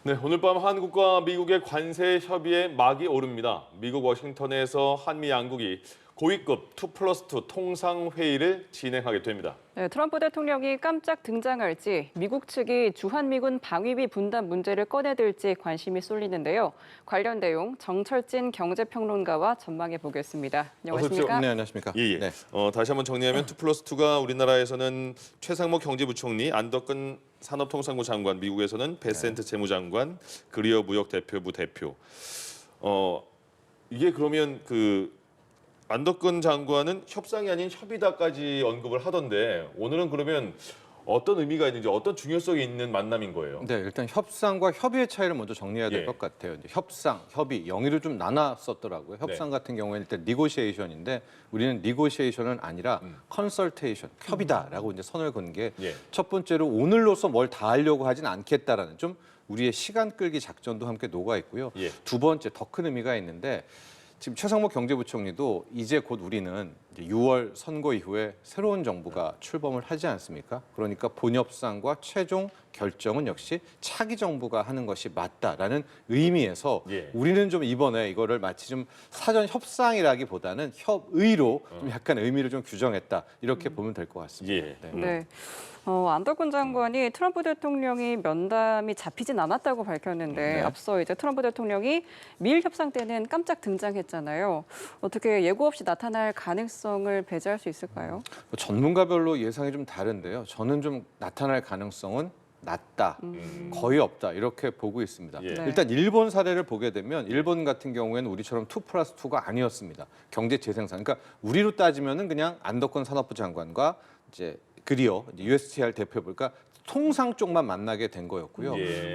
네, 오늘 밤 한국과 미국의 관세 협의에 막이 오릅니다. 미국 워싱턴에서 한미 양국이 고위급 2+2 통상회의를 진행하게 됩니다. 네, 트럼프 대통령이 깜짝 등장할지 미국 측이 주한미군 방위비 분담 문제를 꺼내들지 관심이 쏠리는데요. 관련 내용 정철진 경제평론가와 전망해 보겠습니다. 안녕하십니까? 네, 안녕하십니까? 예. 네. 다시 한번 정리하면 2+2가 우리나라에서는 최상목 경제부총리, 안덕근 산업통상부 장관, 미국에서는 베센트 재무장관, 그리어 무역대표부 대표. 이게 그러면 안덕근 장관은 협상이 아닌 협의다까지 언급을 하던데 오늘은 그러면 어떤 의미가 있는지 어떤 중요성이 있는 만남인 거예요? 네, 일단 협상과 협의의 차이를 먼저 정리해야 될 예. 것 같아요. 이제 협상, 협의, 영의를 좀 나눴었더라고요. 협상 같은 경우에는 일단 니고시에이션인데 우리는 니고시에이션은 아니라 컨설테이션, 협의다라고 이제 선을 건 게 첫 번째로 오늘로서 뭘 다 하려고 하진 않겠다라는 좀 우리의 시간 끌기 작전도 함께 녹아 있고요. 두 번째 더 큰 의미가 있는데 지금 최상목 경제부총리도 이제 곧 우리는 이제 6월 선거 이후에 새로운 정부가 출범을 하지 않습니까? 그러니까 본협상과 최종 결정은 역시 차기 정부가 하는 것이 맞다라는 의미에서 우리는 좀 이번에 이거를 마치 좀 사전 협상이라기보다는 협의로 좀 약간 의미를 좀 규정했다 이렇게 보면 될 것 같습니다. 네. 안덕근 장관이 트럼프 대통령이 면담이 잡히진 않았다고 밝혔는데 앞서 이제 트럼프 대통령이 미일 협상 때는 깜짝 등장했잖아요. 어떻게 예고 없이 나타날 가능성을 배제할 수 있을까요? 전문가별로 예상이 좀 다른데요. 저는 좀 나타날 가능성은 낮다, 거의 없다 이렇게 보고 있습니다. 일단 일본 사례를 보게 되면 일본 같은 경우에는 우리처럼 2+2가 아니었습니다. 경제 재생산. 그러니까 우리로 따지면은 그냥 안덕근 산업부 장관과 이제 그리어 USTR 대표부, 그러니까 통상 쪽만 만나게 된 거였고요.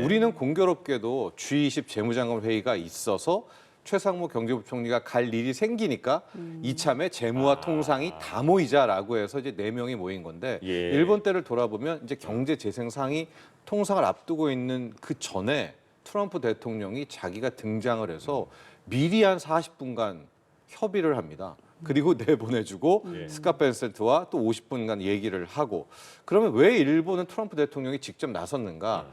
우리는 공교롭게도 G20 재무장관 회의가 있어서 최상무 경제부총리가 갈 일이 생기니까 이참에 재무와 통상이 다 모이자라고 해서 이제 4명이 모인 건데 일본 때를 돌아보면 이제 경제 재생상이 통상을 앞두고 있는 그 전에 트럼프 대통령이 자기가 등장을 해서 미리 한 40분간 협의를 합니다. 그리고 내보내주고 스캇 벤센트와 또 50분간 얘기를 하고 그러면 왜 일본은 트럼프 대통령이 직접 나섰는가?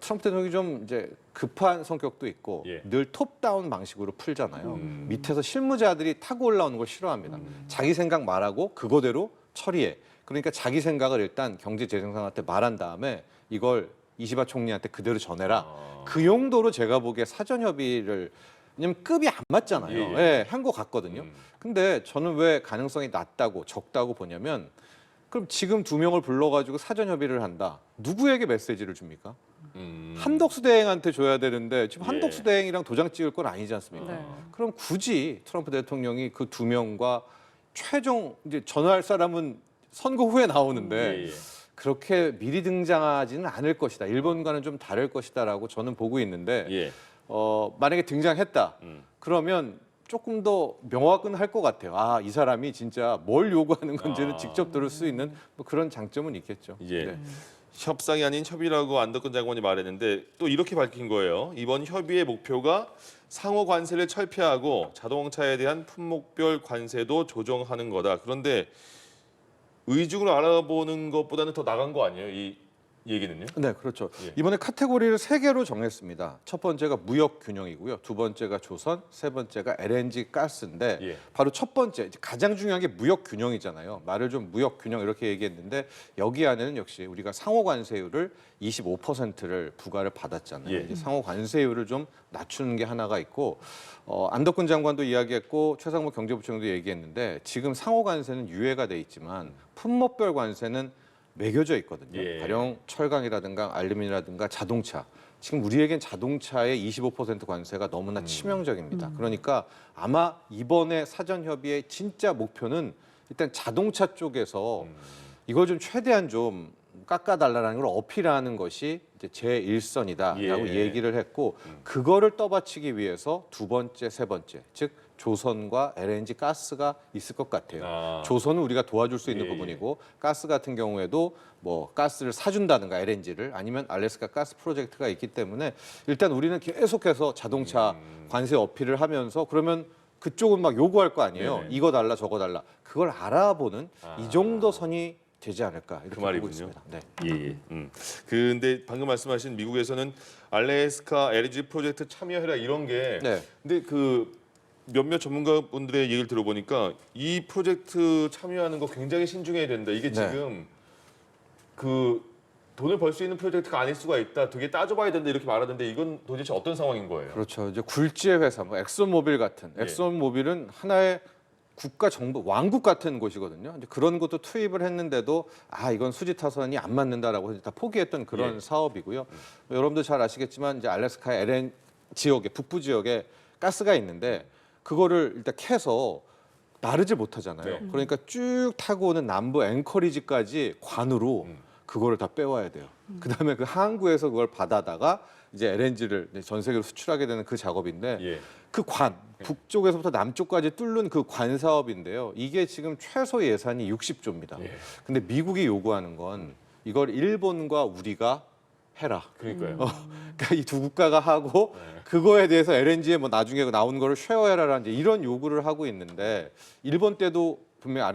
트럼프 대통령이 좀 이제 급한 성격도 있고 늘 톱다운 방식으로 풀잖아요. 밑에서 실무자들이 타고 올라오는 걸 싫어합니다. 자기 생각 말하고 그거대로 처리해. 그러니까 자기 생각을 일단 경제재생상한테 말한 다음에 이걸 이시바 총리한테 그대로 전해라. 그 용도로 제가 보기에 사전 협의를 왜냐면 급이 안 맞잖아요. 한 것 같거든요. 근데 저는 왜 가능성이 낮다고 적다고 보냐면 그럼 지금 2명을 불러가지고 사전 협의를 한다. 누구에게 메시지를 줍니까? 한덕수 대행한테 줘야 되는데 지금 한덕수 대행이랑 도장 찍을 건 아니지 않습니까? 그럼 굳이 트럼프 대통령이 그 2명과 최종 이제 전화할 사람은 선거 후에 나오는데 그렇게 미리 등장하지는 않을 것이다. 일본과는 좀 다를 것이다라고 저는 보고 있는데 만약에 등장했다. 그러면 조금 더 명확은 할 것 같아요. 아, 이 사람이 진짜 뭘 요구하는 건지는 직접 들을 수 있는 뭐 그런 장점은 있겠죠. 협상이 아닌 협의라고 안덕근 장관이 말했는데 또 이렇게 밝힌 거예요. 이번 협의의 목표가 상호 관세를 철폐하고 자동차에 대한 품목별 관세도 조정하는 거다. 그런데 의중을 알아보는 것보다는 더 나간 거 아니에요? 이 얘기는요? 네, 그렇죠. 이번에 카테고리를 3개로 정했습니다. 첫 번째가 무역 균형이고요. 두 번째가 조선, 세 번째가 LNG 가스인데 바로 첫 번째, 가장 중요한 게 무역 균형이잖아요. 말을 좀 무역 균형 이렇게 얘기했는데 여기 안에는 역시 우리가 상호 관세율을 25%를 부과를 받았잖아요. 이제 상호 관세율을 좀 낮추는 게 하나가 있고 안덕근 장관도 이야기했고 최상무 경제부총리도 얘기했는데 지금 상호 관세는 유예가 돼 있지만 품목별 관세는 매겨져 있거든요. 가령 철강이라든가 알루미늄이라든가 자동차. 지금 우리에겐 자동차의 25% 관세가 너무나 치명적입니다. 그러니까 아마 이번에 사전 협의의 진짜 목표는 일단 자동차 쪽에서 이걸 좀 최대한 좀 깎아달라는 걸 어필하는 것이 이제 제1선이다라고 얘기를 했고 그거를 떠받치기 위해서 두 번째, 세 번째, 즉 조선과 LNG 가스가 있을 것 같아요. 조선은 우리가 도와줄 수 있는 부분이고 가스 같은 경우에도 뭐 가스를 사준다든가 LNG를 아니면 알래스카 가스 프로젝트가 있기 때문에 일단 우리는 계속해서 자동차 관세 어필을 하면서 그러면 그쪽은 막 요구할 거 아니에요. 이거 달라 저거 달라. 그걸 알아보는 이 정도 선이 되지 않을까 이렇게 그 보고 말이군요. 있습니다. 네. 예. 근데 방금 말씀하신 미국에서는 알래스카 LNG 프로젝트 참여해라 이런 게 네. 근데 그 몇몇 전문가분들의 얘기를 들어보니까 이 프로젝트 참여하는 거 굉장히 신중해야 된다. 이게 네. 지금 그 돈을 벌 수 있는 프로젝트가 아닐 수가 있다. 되게 따져봐야 된다 이렇게 말하던데 이건 도대체 어떤 상황인 거예요? 그렇죠. 이제 굴지의 회사, 뭐 엑소모빌 같은 예. 엑소모빌은 하나의 국가 정부 왕국 같은 곳이거든요. 이제 그런 것도 투입을 했는데도 이건 수지 타선이 안 맞는다라고 해서 다 포기했던 그런 예. 사업이고요. 여러분도 잘 아시겠지만 이제 알래스카 LN 지역에 북부 지역에 가스가 있는데 그거를 일단 캐서 나르지 못하잖아요. 네. 그러니까 쭉 타고 오는 남부 앵커리지까지 관으로 그거를 다 빼와야 돼요. 그다음에 그 항구에서 그걸 받아다가 이제 LNG를 전 세계로 수출하게 되는 그 작업인데 예. 그 관, 북쪽에서부터 남쪽까지 뚫는 그 관 사업인데요. 이게 지금 최소 예산이 60조입니다. 예. 근데 미국이 요구하는 건 이걸 일본과 우리가 해라. 그러니까요. 그러니까 이 두 국가가 하고 그거에 대해서 LNG에 뭐 나중에 나온 거를 쉐어해라라는 이제 이런 요구를 하고 있는데 일본 때도 분명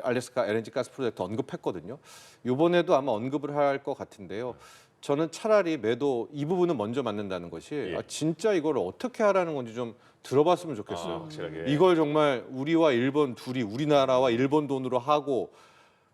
알래스카 LNG 가스 프로젝트 언급했거든요. 이번에도 아마 언급을 할 것 같은데요. 저는 차라리 매도 이 부분은 먼저 맞는다는 것이 예. 진짜 이걸 어떻게 하라는 건지 좀 들어봤으면 좋겠어요. 확실하게. 이걸 정말 우리와 일본 둘이 우리나라와 일본 돈으로 하고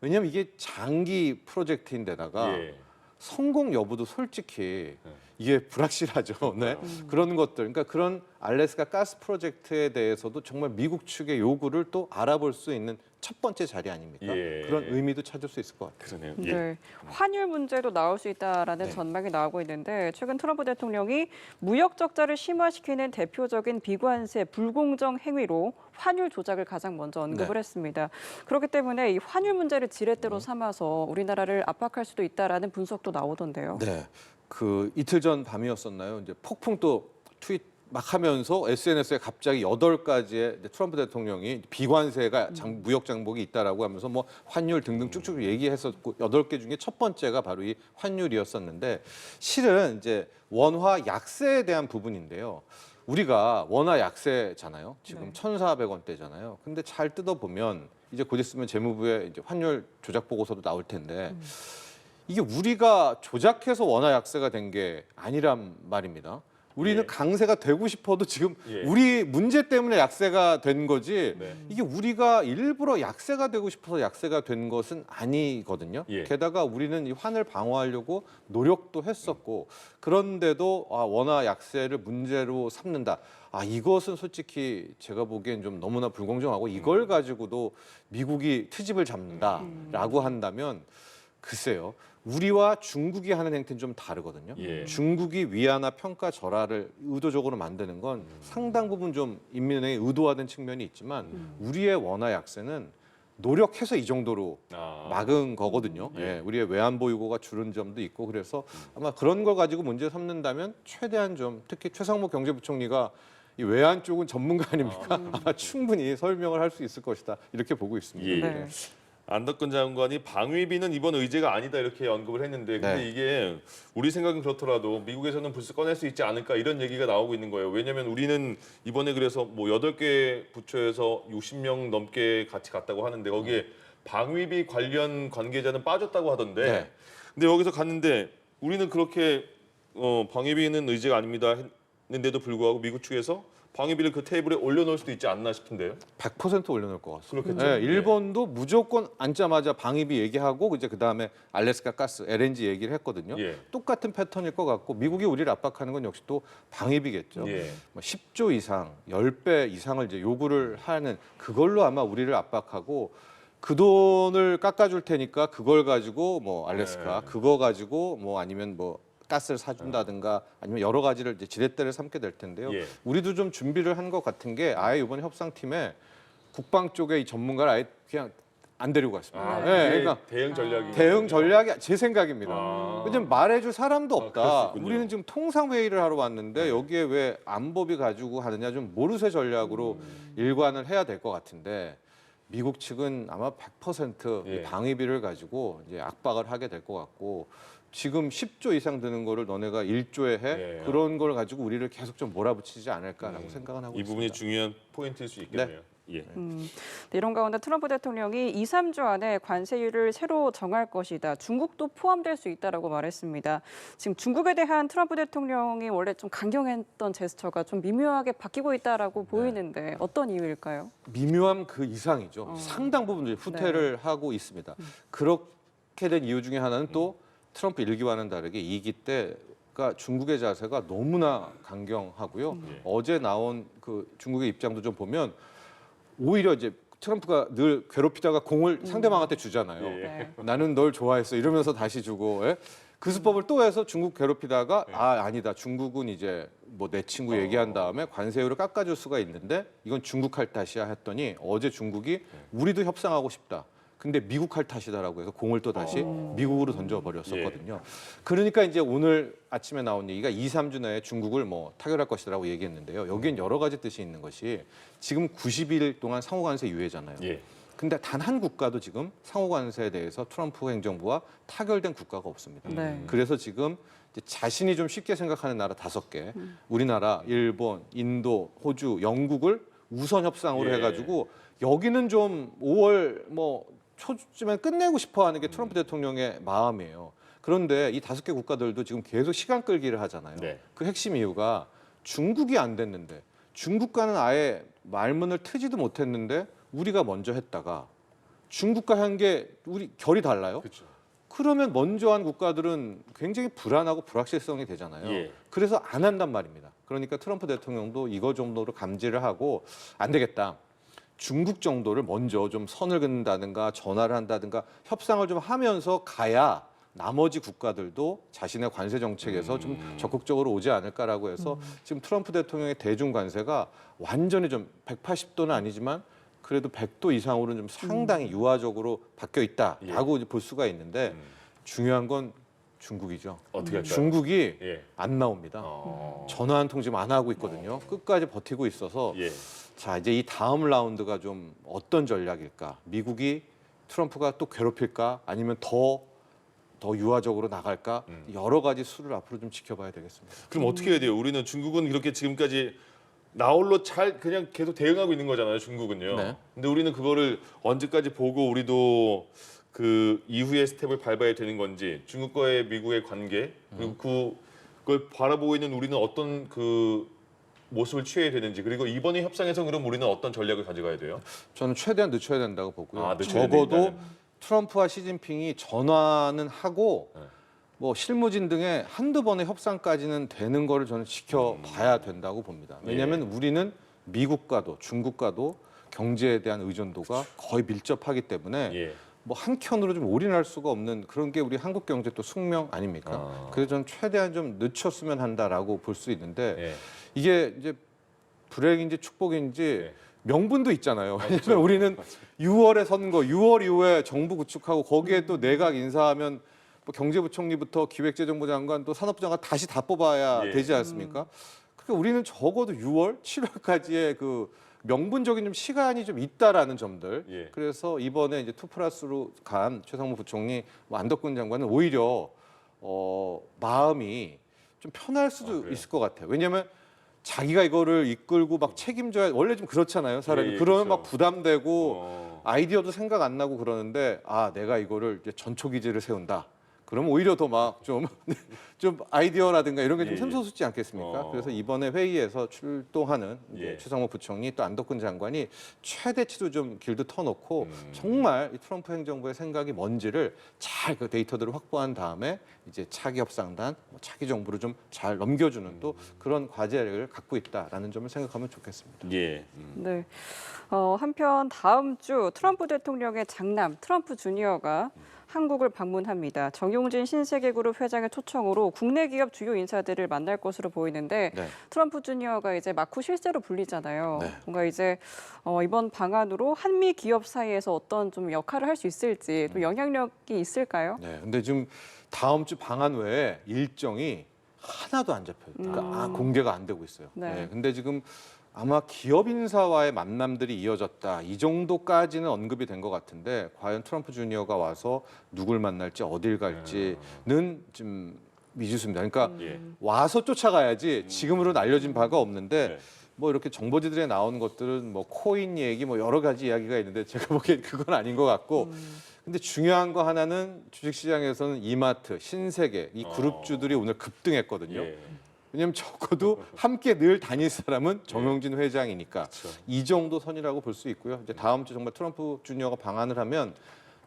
왜냐하면 이게 장기 프로젝트인데다가 예. 성공 여부도 솔직히 이게 불확실하죠. 네. 그런 것들, 그러니까 그런 알래스카 가스 프로젝트에 대해서도 정말 미국 측의 요구를 또 알아볼 수 있는 첫 번째 자리 아닙니까? 예. 그런 의미도 찾을 수 있을 것 같아요. 그러네요. 예. 네, 환율 문제도 나올 수 있다라는 네. 전망이 나오고 있는데 최근 트럼프 대통령이 무역 적자를 심화시키는 대표적인 비관세 불공정 행위로 환율 조작을 가장 먼저 언급을 네. 했습니다. 그렇기 때문에 이 환율 문제를 지렛대로 삼아서 우리나라를 압박할 수도 있다라는 분석도 나오던데요. 네. 그 이틀 전 밤이었었나요? 이제 폭풍 또 트윗 막 하면서 SNS에 갑자기 8가지의 트럼프 대통령이 비관세가 무역 장벽이 있다라고 하면서 뭐 환율 등등 쭉쭉 얘기했었고 8개 중에 첫 번째가 바로 이 환율이었었는데 실은 이제 원화 약세에 대한 부분인데요. 우리가 원화 약세잖아요. 지금 네. 1,400원대잖아요. 근데 잘 뜯어보면 이제 곧 있으면 재무부에 이제 환율 조작 보고서도 나올 텐데 이게 우리가 조작해서 원화 약세가 된 게 아니란 말입니다. 우리는 예. 강세가 되고 싶어도 지금 예. 우리 문제 때문에 약세가 된 거지 네. 이게 우리가 일부러 약세가 되고 싶어서 약세가 된 것은 아니거든요. 예. 게다가 우리는 이 환을 방어하려고 노력도 했었고 그런데도 원화 약세를 문제로 삼는다. 이것은 솔직히 제가 보기엔 좀 너무나 불공정하고 이걸 가지고도 미국이 트집을 잡는다라고 한다면 글쎄요. 우리와 중국이 하는 행태는 좀 다르거든요. 예. 중국이 위안화 평가 절하를 의도적으로 만드는 건 상당 부분 좀 인민은행이 의도화된 측면이 있지만 우리의 원화 약세는 노력해서 이 정도로 막은 거거든요. 예. 예, 우리의 외환 보유고가 줄은 점도 있고 그래서 아마 그런 걸 가지고 문제 삼는다면 최대한 좀 특히 최상무 경제부총리가 이 외환 쪽은 전문가 아닙니까? 아마 충분히 설명을 할 수 있을 것이다 이렇게 보고 있습니다. 예. 네. 안덕근 장관이 방위비는 이번 의제가 아니다 이렇게 언급을 했는데 근데 네. 이게 우리 생각은 그렇더라도 미국에서는 불쑥 꺼낼 수 있지 않을까 이런 얘기가 나오고 있는 거예요. 왜냐하면 우리는 이번에 그래서 뭐 8개 부처에서 60명 넘게 같이 갔다고 하는데 거기에 방위비 관련 관계자는 빠졌다고 하던데 네. 근데 여기서 갔는데 우리는 그렇게 방위비는 의제가 아닙니다 했는데도 불구하고 미국 측에서 방위비를 그 테이블에 올려놓을 수도 있지 않나 싶은데요. 100% 올려놓을 것 같습니다. 그렇겠죠. 네, 일본도 무조건 앉자마자 방위비 얘기하고 이제 그 다음에 알래스카 가스 LNG 얘기를 했거든요. 예. 똑같은 패턴일 것 같고 미국이 우리를 압박하는 건 역시 또 방위비겠죠. 예. 뭐 10조 이상, 10배 이상을 이제 요구를 하는 그걸로 아마 우리를 압박하고 그 돈을 깎아줄 테니까 그걸 가지고 뭐 알래스카 네. 그거 가지고 뭐 아니면 뭐 가스를 사준다든가 아니면 여러 가지를 이제 지렛대를 삼게 될 텐데요. 예. 우리도 좀 준비를 한 것 같은 게 아예 이번 협상팀에 국방 쪽의 이 전문가를 아예 그냥 안 데리고 갔습니다. 네, 그러니까 대응 전략이 대응 전략이 제 생각입니다. 아. 왜냐면 말해줄 사람도 그럴 수 없다. 있군요. 우리는 지금 통상 회의를 하러 왔는데 여기에 왜 안보비 가지고 하느냐 좀 모르쇠 전략으로 일관을 해야 될 것 같은데 미국 측은 아마 100% 예. 이 방위비를 가지고 이제 압박을 하게 될 것 같고 지금 10조 이상 드는 거를 너네가 1조에 해 예. 그런 걸 가지고 우리를 계속 좀 몰아붙이지 않을까라고 생각은 하고 이 부분이 있습니다. 중요한 포인트일 수 있겠네요. 예. 네, 이런 가운데 트럼프 대통령이 2, 3주 안에 관세율을 새로 정할 것이다. 중국도 포함될 수 있다라고 말했습니다. 지금 중국에 대한 트럼프 대통령이 원래 좀 강경했던 제스처가 좀 미묘하게 바뀌고 있다라고 보이는데 어떤 이유일까요? 미묘함 그 이상이죠. 상당 부분 후퇴를 하고 있습니다. 그렇게 된 이유 중에 하나는 또 트럼프 일기와는 다르게 2기 때가 중국의 자세가 너무나 강경하고요. 어제 나온 그 중국의 입장도 좀 보면 오히려 이제 트럼프가 늘 괴롭히다가 공을 상대방한테 주잖아요. 네. 나는 널 좋아했어 이러면서 다시 주고 예? 그 수법을 또 해서 중국 괴롭히다가 아니다 중국은 이제 뭐 내 친구 얘기한 다음에 관세율을 깎아줄 수가 있는데 이건 중국 할 탓이야 했더니 어제 중국이 우리도 협상하고 싶다. 근데 미국 할 탓이다라고 해서 공을 또 다시 미국으로 던져버렸었거든요. 그러니까 이제 오늘 아침에 나온 얘기가 2, 3주 내에 중국을 뭐 타결할 것이라고 얘기했는데요. 여기엔 여러 가지 뜻이 있는 것이 지금 90일 동안 상호관세 유예잖아요. 예. 근데 단 한 국가도 지금 상호관세에 대해서 트럼프 행정부와 타결된 국가가 없습니다. 네. 그래서 지금 이제 자신이 좀 쉽게 생각하는 나라 5개, 우리나라, 일본, 인도, 호주, 영국을 우선 협상으로 예. 해가지고 여기는 좀 5월 뭐 초쯤에 끝내고 싶어하는 게 트럼프 대통령의 마음이에요. 그런데 이 5개 국가들도 지금 계속 시간 끌기를 하잖아요. 네. 그 핵심 이유가 중국이 안 됐는데 중국과는 아예 말문을 트지도 못했는데 우리가 먼저 했다가 중국과 한 게 우리 결이 달라요. 그렇죠. 그러면 먼저 한 국가들은 굉장히 불안하고 불확실성이 되잖아요. 예. 그래서 안 한단 말입니다. 그러니까 트럼프 대통령도 이거 정도로 감지를 하고 안 되겠다. 중국 정도를 먼저 좀 선을 긋는다든가 전화를 한다든가 협상을 좀 하면서 가야 나머지 국가들도 자신의 관세 정책에서 좀 적극적으로 오지 않을까라고 해서 지금 트럼프 대통령의 대중 관세가 완전히 좀 180도는 아니지만 그래도 100도 이상으로는 좀 상당히 유화적으로 바뀌어 있다라고 볼 수가 있는데 중요한 건 중국이죠. 어떻게 할까요? 중국이 예. 안 나옵니다. 전화 한 통 지금 안 하고 있거든요. 끝까지 버티고 있어서 예. 자 이제 이 다음 라운드가 좀 어떤 전략일까? 미국이 트럼프가 또 괴롭힐까? 아니면 더 유화적으로 나갈까? 여러 가지 수를 앞으로 좀 지켜봐야 되겠습니다. 그럼 어떻게 해야 돼요? 우리는 중국은 이렇게 지금까지 나홀로 잘 그냥 계속 대응하고 있는 거잖아요. 중국은요. 네. 근데 우리는 그거를 언제까지 보고 우리도 그 이후의 스텝을 밟아야 되는 건지 중국과의 미국의 관계 그리고 그걸 바라보고 있는 우리는 어떤 그 모습을 취해야 되는지 그리고 이번에 협상에서 그럼 우리는 어떤 전략을 가져가야 돼요? 저는 최대한 늦춰야 된다고 보고요. 아, 늦춰야 적어도 된다는. 트럼프와 시진핑이 전화는 하고 네. 뭐 실무진 등의 한두 번의 협상까지는 되는 거를 저는 지켜봐야 된다고 봅니다. 왜냐하면 우리는 미국과도 중국과도 경제에 대한 의존도가 거의 밀접하기 때문에 예. 뭐 한켠으로 좀 올인할 수가 없는 그런 게 우리 한국 경제 또 숙명 아닙니까? 그래서 저는 최대한 좀 늦췄으면 한다라고 볼 수 있는데 예. 이게 이제 불행인지 축복인지 예. 명분도 있잖아요. 왜냐하면 우리는 6월에 선거, 6월 이후에 정부 구축하고 거기에 또 내각 인사하면 뭐 경제부총리부터 기획재정부 장관 또 산업부 장관 다시 다 뽑아야 예. 되지 않습니까? 그러니까 우리는 적어도 6월, 7월까지의 그 명분적인 좀 시간이 좀 있다라는 점들. 예. 그래서 이번에 이제 2+로 간 최상무 부총리, 뭐 안덕근 장관은 오히려 마음이 좀 편할 수도 그래요? 있을 것 같아요. 왜냐하면 자기가 이거를 이끌고 막 책임져야 원래 좀 그렇잖아요. 사람이 예, 그러면 그렇죠. 막 부담되고 어. 아이디어도 생각 안 나고 그러는데 아 내가 이거를 이제 전초기지를 세운다. 그러면 오히려 더 막 좀 아이디어라든가 이런 게 좀 예, 예. 샘솟지 않겠습니까? 어. 그래서 이번에 회의에서 출동하는 이제 예. 최상무 부총리 또 안덕근 장관이 최대치도 좀 길드 터놓고 정말 이 트럼프 행정부의 생각이 뭔지를 잘 그 데이터들을 확보한 다음에 이제 차기 협상단, 차기 정부를 좀 잘 넘겨주는 또 그런 과제를 갖고 있다라는 점을 생각하면 좋겠습니다. 예. 네. 한편 다음 주 트럼프 대통령의 장남 트럼프 주니어가 한국을 방문합니다. 정용진 신세계그룹 회장의 초청으로 국내 기업 주요 인사들을 만날 것으로 보이는데 네. 트럼프 주니어가 이제 마쿠 실세로 불리잖아요. 네. 뭔가 이제 이번 방안으로 한미 기업 사이에서 어떤 좀 역할을 할 수 있을지 또 영향력이 있을까요? 네, 근데 지금 다음 주 방한 외에 일정이 하나도 안 잡혀요. 그러니까 공개가 안 되고 있어요. 네. 네, 근데 지금 아마 기업 인사와의 만남들이 이어졌다. 이 정도까지는 언급이 된 것 같은데 과연 트럼프 주니어가 와서 누굴 만날지 어딜 갈지는 좀 미지수입니다. 그러니까 예. 와서 쫓아가야지 지금으로는 알려진 바가 없는데 네. 뭐 이렇게 정보지들에 나오는 것들은 뭐 코인 얘기 뭐 여러 가지 이야기가 있는데 제가 보기엔 그건 아닌 것 같고 근데 중요한 거 하나는 주식시장에서는 이마트, 신세계 이 그룹주들이 오늘 급등했거든요. 예. 왜냐하면 적어도 함께 늘 다닐 사람은 정영진 회장이니까 그렇죠. 이 정도 선이라고 볼 수 있고요. 이제 다음 주 정말 트럼프 주니어가 방한을 하면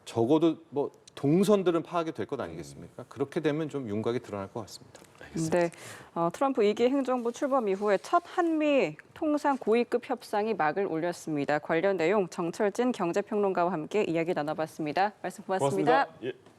적어도 뭐 동선들은 파악이 될 것 아니겠습니까? 그렇게 되면 좀 윤곽이 드러날 것 같습니다. 네, 트럼프 2기 행정부 출범 이후에 첫 한미 통상 고위급 협상이 막을 올렸습니다. 관련 내용 정철진 경제평론가와 함께 이야기 나눠봤습니다. 말씀 고맙습니다. 고맙습니다. 예.